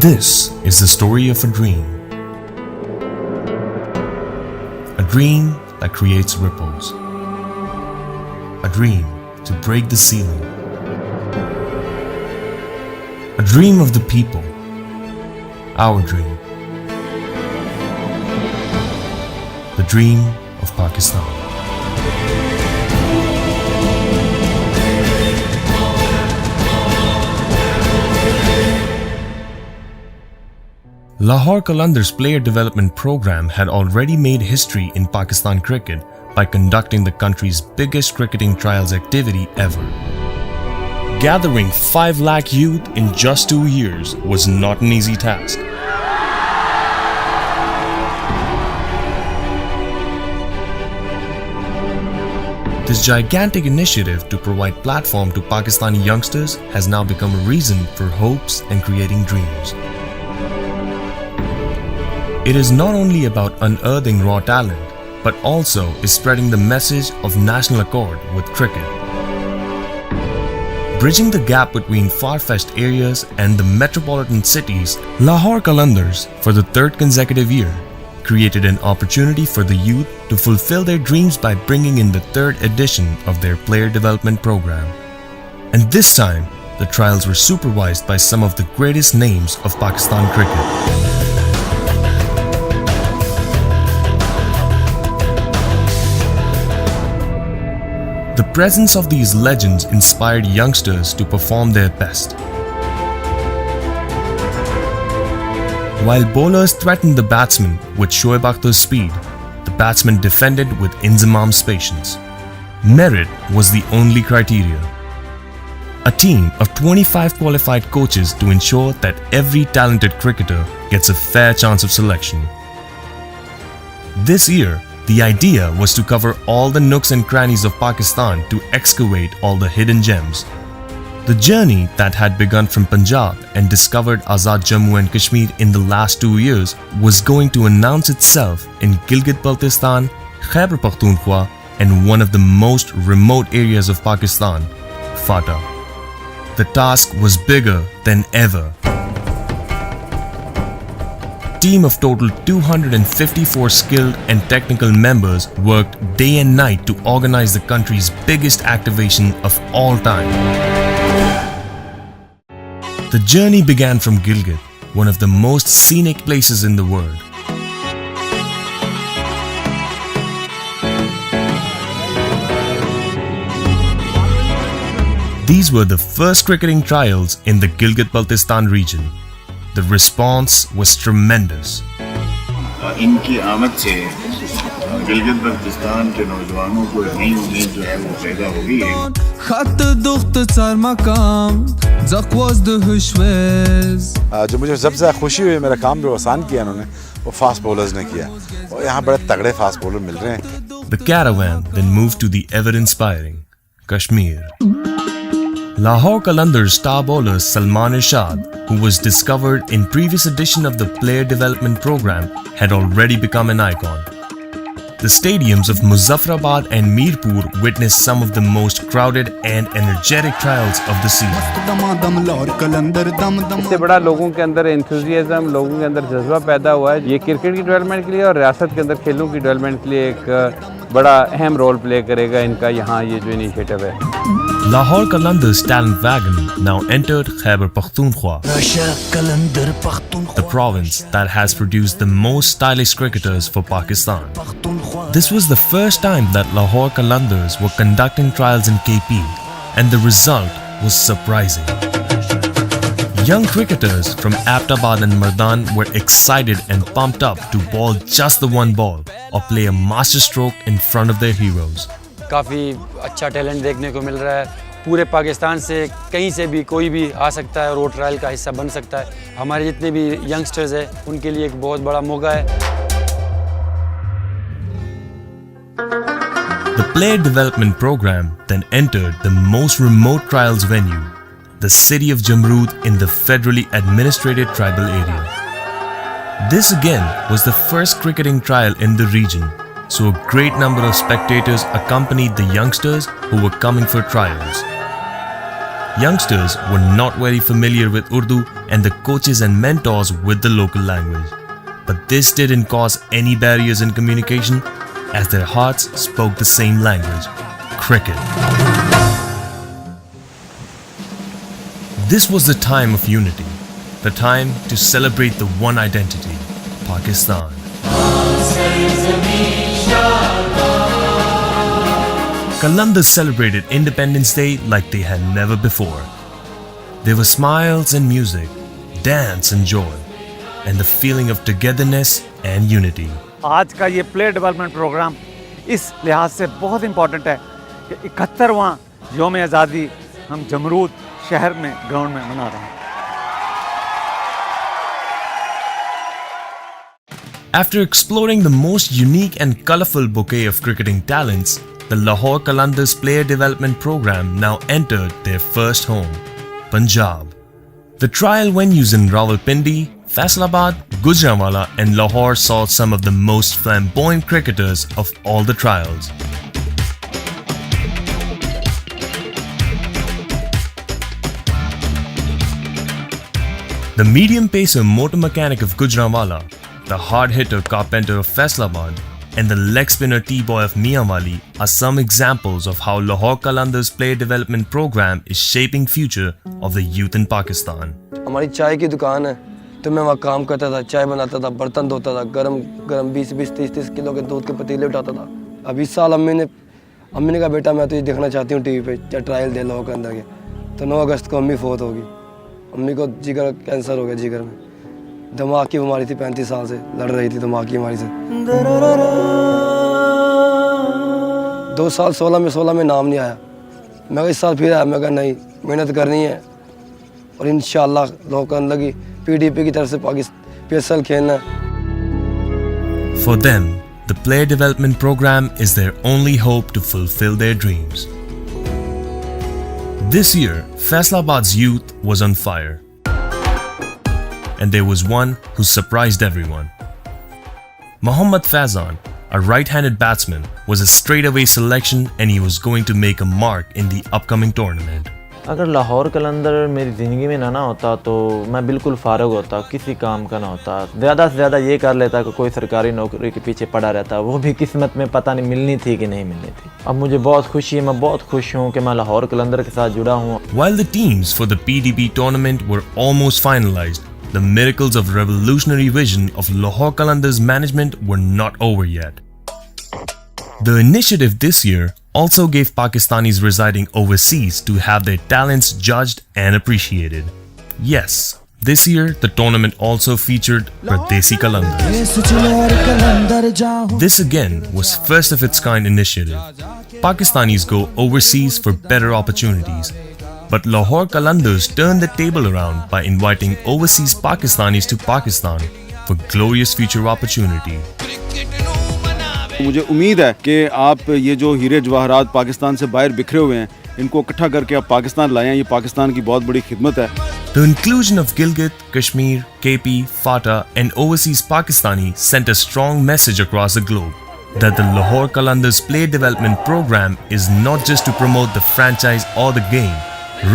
This is the story of a dream. A dream that creates ripples. A dream to break the ceiling. A dream of the people. Our dream. The dream of Pakistan. Lahore Qalandars player development program had already made history in Pakistan cricket by conducting the country's biggest cricketing trials activity ever. Gathering 5 lakh youth in just 2 years was not an easy task. This gigantic initiative to provide platform to Pakistani youngsters has now become a reason for hopes and creating dreams. It is not only about unearthing raw talent, but also is spreading the message of national accord with cricket. Bridging the gap between far-fetched areas and the metropolitan cities, Lahore Qalandars, for the 3rd consecutive year, created an opportunity for the youth to fulfill their dreams by bringing in the 3rd edition of their player development program. And this time, the trials were supervised by some of the greatest names of Pakistan cricket. The presence of these legends inspired youngsters to perform their best. While bowlers threatened the batsmen with Shoaib Akhtar's speed, the batsmen defended with Inzamam's patience. Merit was the only criteria. A team of 25 qualified coaches to ensure that every talented cricketer gets a fair chance of selection. This year, the idea was to cover all the nooks and crannies of Pakistan to excavate all the hidden gems. The journey that had begun from Punjab and discovered Azad Jammu and Kashmir in the last 2 years was going to announce itself in Gilgit Baltistan, Khyber Pakhtunkhwa, and one of the most remote areas of Pakistan, Fata. The task was bigger than ever. Team of total 254 skilled and technical members worked day and night to organize the country's biggest activation of all time. The journey began from Gilgit, one of the most scenic places in the world. These were the first cricketing trials in the Gilgit-Baltistan region. The response was tremendous. इनकी आमद से गिलगित बल्तिस्तान के नौजवानों को एक नई उम्मीद जो है वो पैदा हुई है. खत दुख्त सर मकाम ज़क़्वज़ दुहश्वेज़. जो मुझे सबसे ज़्यादा खुशी हुई मेरा काम जो आसान किया उन्होंने वो फास्ट बॉलर्स ने किया और यहाँ बड़े तगड़े फास्ट बॉलर मिल रहे हैं. The caravan then moved to the ever-inspiring Kashmir. Lahore Qalandars star bowler Salman Irshad, who was discovered in previous edition of the player development program, had already become an icon. The stadiums of Muzaffarabad and Mirpur witnessed some of the most crowded and energetic trials of the season. इससे बड़ा लोगों के अंदर enthusiasm, लोगों के अंदर जज्बा पैदा हुआ है. ये क्रिकेट की डेवलपमेंट के लिए और रियासत के अंदर खेलों की डेवलपमेंट के लिए एक बड़ा अहम रोल प्ले करेगा इनका यहाँ ये जो इनिशिएटिव है. Lahore Qalandars talent wagon now entered Khyber Pakhtunkhwa, the province that has produced the most stylish cricketers for Pakistan. This was the first time that Lahore Qalandars were conducting trials in KP, and the result was surprising. Young cricketers from Abbottabad and Mardan were excited and pumped up to bowl just the one ball or play a masterstroke in front of their heroes. काफ़ी अच्छा talent देखने को मिल रहा है. पूरे पाकिस्तान से कहीं से भी कोई भी आ सकता है और वो ट्रायल का हिस्सा बन सकता है. हमारे जितने भी यंगस्टर्स हैं उनके लिए एक बहुत बड़ा मौका है. The player development program then entered the most remote trials venue, the city of Jamrud in the federally administrated tribal area. This again was the first cricketing trial in the region, so a great number of spectators accompanied the youngsters who were coming for trials. youngsters were not very familiar with Urdu and the coaches and mentors with the local language. But this didn't cause any barriers in communication as their hearts spoke the same language, cricket. This was the time of unity, the time to celebrate the one identity, Pakistan. Qalandars celebrated Independence Day like they had never before. There were smiles and music, dance and joy, and the feeling of togetherness and unity. आज का ये player development programme इस लिहाज से बहुत important है कि 71वां यौम आज़ादी हम जमरूद शहर में ग्राउंड में मना रहे हैं. After exploring the most unique and colorful bouquet of cricketing talents, the Lahore Qalandars Player Development Program now entered their first home, Punjab. The trial venues in Rawalpindi, Faisalabad, Gujranwala and Lahore saw some of the most flamboyant cricketers of all the trials. The medium pacer motor mechanic of Gujranwala, the hard hitter carpenter of Faisalabad, and the leg spinner T-boy of Mianwali are some examples of how Lahore Qalandars Player Development Program is shaping future of the youth in Pakistan. हमारी चाय की दुकान है तो मैं वहाँ काम करता था, चाय बनाता था, बर्तन धोता था, गरम 20-30 किलो के दूध के पतीले उठाता था. अब इस साल अम्मी ने कहा बेटा मैं तो ये देखना चाहती हूँ टीवी पे ट्रायल दे लाहौर के अंदर के. तो 9 अगस्त को अम्मी फोत होगी. अम्मी को जिगर कैंसर हो गया, जिगर में दिमाग की बीमारी थी, 35 साल से लड़ रही थी दिमाग की बीमारी से. 2 साल 16 में नाम नहीं आया. मैं इस साल फिर आया, मैं कहा नहीं मेहनत करनी है और इंशाल्लाह लोगों के अंदर की PDP की तरफ से PSL खेलना है. For them, the player development program is their only hope to fulfill their dreams. This year, Faisalabad's youth was on fire. And there was one who surprised everyone. Mohammad Faizan, a right-handed batsman, was a straightaway selection and he was going to make a mark in the upcoming tournament. अगर लाहौर कलंदर मेरी ज़िंदगी में ना होता तो मैं बिल्कुल फारग होता, किसी काम का ना होता. ज़्यादा से ज़्यादा ये कर लेता कि कोई सरकारी नौकरी के पीछे पड़ा रहता, वो भी किस्मत में पता नहीं मिलनी थी कि नहीं मिलनी थी. अब मुझे बहुत खुशी है, मैं बहुत खुश हूँ कि मैं लाहौर कलंदर के साथ जुड़ा हूँ. While the teams for the PDP tournament were almost finalized, the miracles of revolutionary vision of Lahore Qalandars management were not over yet. The initiative this year also gave Pakistanis residing overseas to have their talents judged and appreciated. Yes, this year the tournament also featured Pradesi Qalandars. This again was first of its kind initiative. Pakistanis go overseas for better opportunities. But Lahore Qalandars turned the table around by inviting overseas Pakistanis to Pakistan for glorious future opportunity. मुझे उम्मीद है कि आप ये जो हीरे जवाहरात पाकिस्तान से बाहर बिखरे हुए हैं इनको इकट्ठा करके आप पाकिस्तान लाएं. ये पाकिस्तान की बहुत बड़ी खिदमत है. The inclusion of Gilgit, Kashmir, KP, FATA and overseas Pakistani sent a strong message across the globe that the Lahore Qalandars Player Development Program is not just to promote the franchise or the game,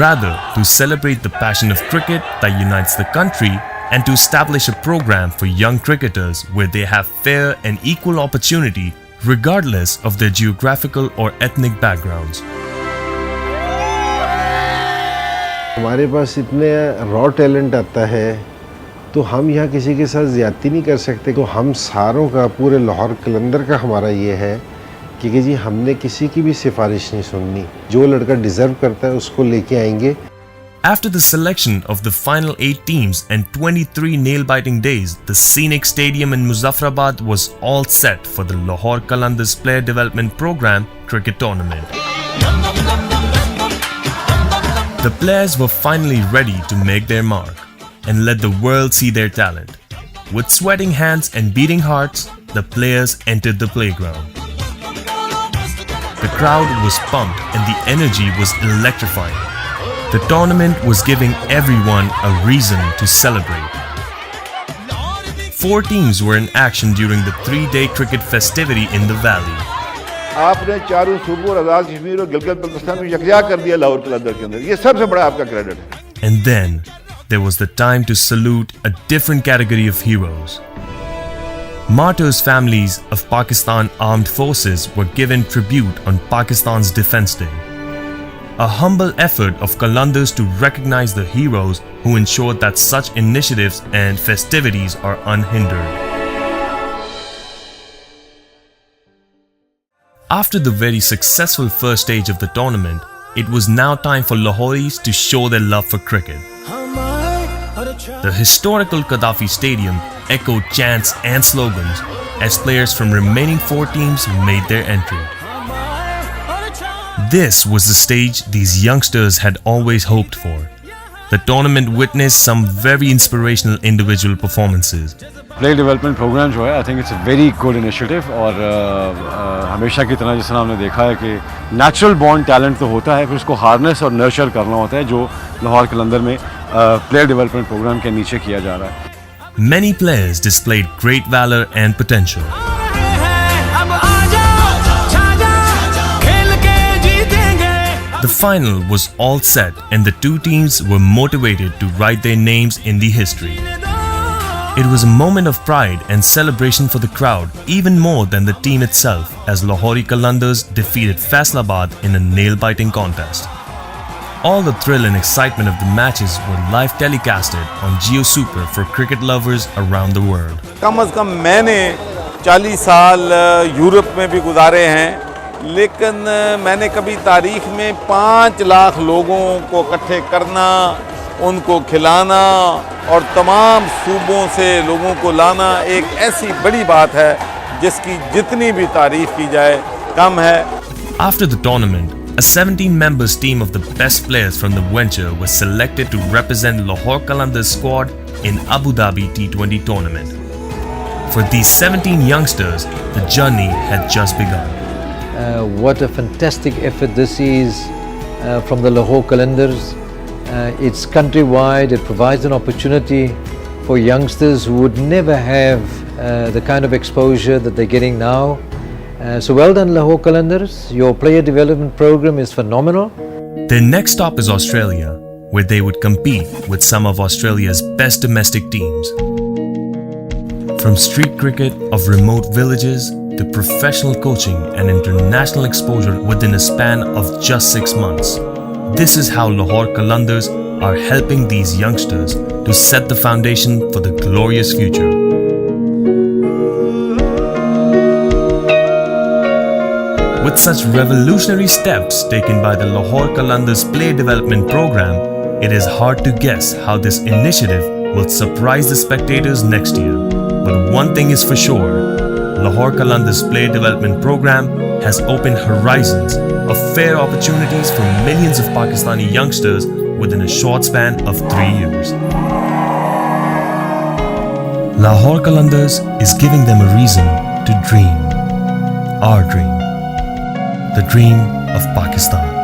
rather to celebrate the passion of cricket that unites the country and to establish a program for young cricketers where they have fair and equal opportunity regardless of their geographical or ethnic backgrounds. हमारे पास इतने raw talent आता है तो हम यहाँ किसी के साथ ज़्यादती नहीं कर सकते. तो हम सारों का, पूरे लाहौर कलंदर का हमारा ये है कि जी हमने किसी की भी सिफारिश नहीं सुननी. जो लड़का डिज़र्व करता है उसको लेके आएंगे. After the selection of the final 8 teams and 23 nail-biting days, the scenic stadium in Muzaffarabad was all set for the Lahore Qalandars Player Development Program cricket tournament. The players were finally ready to make their mark and let the world see their talent. With sweating hands and beating hearts, the players entered the playground. The crowd was pumped and the energy was electrifying. The tournament was giving everyone a reason to celebrate. 4 teams were in action during the 3-day cricket festivity in the valley. आपने चारों सूबों और आज़ाद कश्मीर और गिलगित बल्तिस्तान को यकजा कर दिया लाहौर कलंदर के अंदर, ये सबसे बड़ा आपका क्रेडिट है। And then there was the time to salute a different category of heroes. Martyrs' families of Pakistan Armed Forces were given tribute on Pakistan's Defence Day. A humble effort of Qalandars to recognize the heroes who ensured that such initiatives and festivities are unhindered. After the very successful first stage of the tournament, it was now time for Lahoris to show their love for cricket. The historical Gaddafi Stadium echoed chants and slogans as players from remaining 4 teams made their entry. This was the stage these youngsters had always hoped for. The tournament witnessed some very inspirational individual performances. Player development program जो है I think it's a very good initiative और हमेशा की तरह जिस तरह हमने देखा है कि नेचुरल बॉर्न टैलेंट तो होता है, फिर उसको हार्नेस और नर्चर करना होता है, जो लाहौर कलंदर में प्लेयर डेवलपमेंट प्रोग्राम के नीचे किया जा रहा है. Many players displayed great valor and potential. The final was all set and the 2 teams were motivated to write their names in the history. It was a moment of pride and celebration for the crowd, even more than the team itself, as Lahore Qalandars defeated Faisalabad in a nail-biting contest. All the thrill and excitement of the matches were live telecasted on Jio Super for cricket lovers around the world. कम से कम मैंने 40 साल Europe में भी गुजारे हैं, लेकिन मैंने कभी तारीख में 5 लाख लोगों को इकट्ठे करना, उनको खिलाना और तमाम सूबों से लोगों को लाना एक ऐसी बड़ी बात है जिसकी जितनी भी तारीफ की जाए कम है. After the tournament, a 17-member team of the best players from the venture was selected to represent Lahore Qalandars squad in Abu Dhabi T20 tournament. For these 17 youngsters, the journey had just begun. What a fantastic effort this is from the Lahore Qalandars. It's countrywide. It provides an opportunity for youngsters who would never have the kind of exposure that they're getting now. So well done, Lahore Qalandars. Your player development program is phenomenal. Their next stop is Australia, where they would compete with some of Australia's best domestic teams. From street cricket of remote villages to professional coaching and international exposure within a span of just 6 months. This is how Lahore Qalandars are helping these youngsters to set the foundation for the glorious future. With such revolutionary steps taken by the Lahore Qalandars Play Development Program, it is hard to guess how this initiative will surprise the spectators next year. But one thing is for sure, Lahore Qalandars Play Development Program has opened horizons of fair opportunities for millions of Pakistani youngsters within a short span of 3 years. Lahore Qalandars is giving them a reason to dream. Our dream. The dream of Pakistan.